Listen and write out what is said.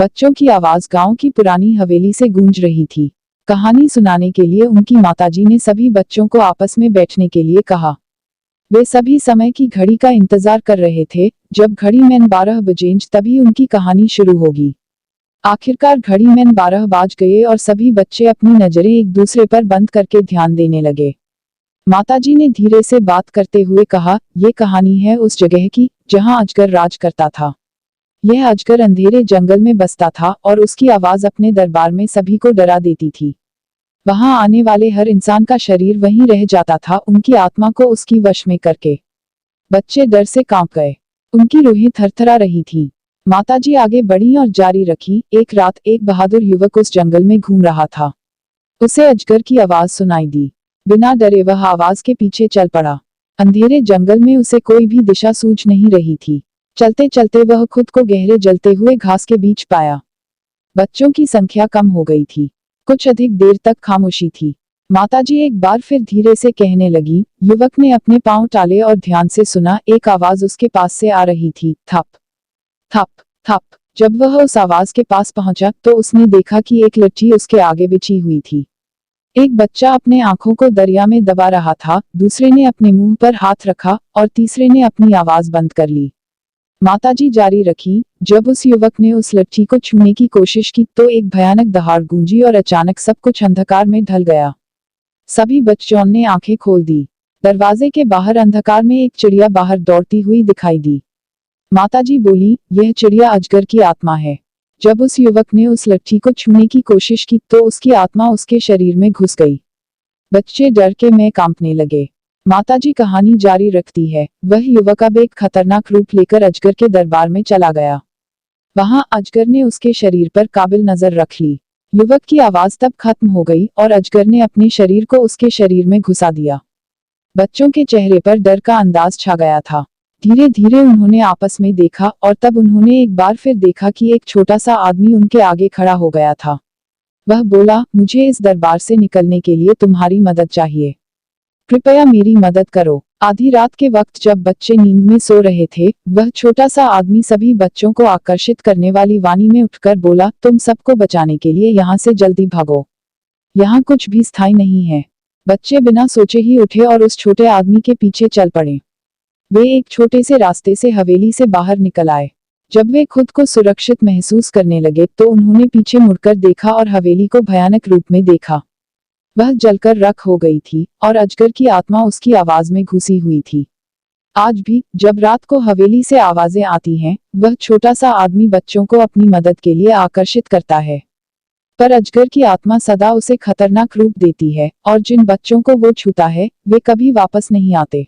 बच्चों की आवाज गांव की पुरानी हवेली से गूंज रही थी। कहानी सुनाने के लिए उनकी माताजी ने सभी बच्चों को आपस में बैठने के लिए कहा। वे सभी समय की घड़ी का इंतजार कर रहे थे, जब घड़ी में 12 बजेंज तभी उनकी कहानी शुरू होगी। आखिरकार घड़ी में 12 बाज गए और सभी बच्चे अपनी नजरें एक दूसरे पर बंद करके ध्यान देने लगे। माताजी ने धीरे से बात करते हुए कहा, ये कहानी है उस जगह की जहां अजगर राज करता था। यह अजगर अंधेरे जंगल में बसता था और उसकी आवाज अपने दरबार में सभी को डरा देती थी। वहां आने वाले हर इंसान का शरीर वहीं रह जाता था, उनकी आत्मा को उसकी वश में करके। बच्चे डर से कांप गए, उनकी रूहें थरथरा रही थी। माताजी आगे बढ़ी और जारी रखी, एक रात एक बहादुर युवक उस जंगल में घूम रहा था। उसे अजगर की आवाज सुनाई दी। बिना डरे वह आवाज के पीछे चल पड़ा। अंधेरे जंगल में उसे कोई भी दिशा सूझ नहीं रही थी। चलते चलते वह खुद को गहरे जलते हुए घास के बीच पाया। बच्चों की संख्या कम हो गई थी। कुछ अधिक देर तक खामोशी थी। माताजी एक बार फिर धीरे से कहने लगी। युवक ने अपने पांव टाले और ध्यान से सुना। एक आवाज उसके पास से आ रही थी, थप थप थप। जब वह उस आवाज के पास पहुंचा तो उसने देखा कि एक लट्ठी उसके आगे बिछी हुई थी। एक बच्चा अपने आंखों को दरिया में दबा रहा था, दूसरे ने अपने मुंह पर हाथ रखा और तीसरे ने अपनी आवाज बंद कर ली। माताजी जारी रखी, जब उस युवक ने उस लट्ठी को छूने की कोशिश की तो एक भयानक दहाड़ गूंजी और अचानक सब कुछ अंधकार में ढल गया। सभी बच्चों ने आंखें खोल दी। दरवाजे के बाहर अंधकार में एक चिड़िया बाहर दौड़ती हुई दिखाई दी। माताजी बोली, यह चिड़िया अजगर की आत्मा है। जब उस युवक ने उस लट्ठी को छूने की कोशिश की तो उसकी आत्मा उसके शरीर में घुस गई। बच्चे डर के में कांपने लगे। माताजी कहानी जारी रखती है। वह युवक अब एक खतरनाक रूप लेकर अजगर के दरबार में चला गया। वहां अजगर ने उसके शरीर पर काबिल नजर रख ली। युवक की आवाज तब खत्म हो गई और अजगर ने अपने शरीर को उसके शरीर में घुसा दिया। बच्चों के चेहरे पर डर का अंदाज छा गया था। धीरे धीरे उन्होंने आपस में देखा और तब उन्होंने एक बार फिर देखा कि एक छोटा सा आदमी उनके आगे खड़ा हो गया था। वह बोला, मुझे इस दरबार से निकलने के लिए तुम्हारी मदद चाहिए। कृपया मेरी मदद करो। आधी रात के वक्त जब बच्चे नींद में सो रहे थे, वह छोटा सा आदमी सभी बच्चों को आकर्षित करने वाली वाणी में उठकर बोला, तुम सबको बचाने के लिए यहाँ से जल्दी भागो। यहाँ कुछ भी स्थायी नहीं है। बच्चे बिना सोचे ही उठे और उस छोटे आदमी के पीछे चल पड़े। वे एक छोटे से रास्ते से हवेली से बाहर निकल आए। जब वे खुद को सुरक्षित महसूस करने लगे तो उन्होंने पीछे मुड़कर देखा और हवेली को भयानक रूप में देखा। वह जलकर राख हो गई थी और अजगर की आत्मा उसकी आवाज में घुसी हुई थी। आज भी जब रात को हवेली से आवाजें आती हैं, वह छोटा सा आदमी बच्चों को अपनी मदद के लिए आकर्षित करता है। पर अजगर की आत्मा सदा उसे खतरनाक रूप देती है और जिन बच्चों को वो छूता है वे कभी वापस नहीं आते।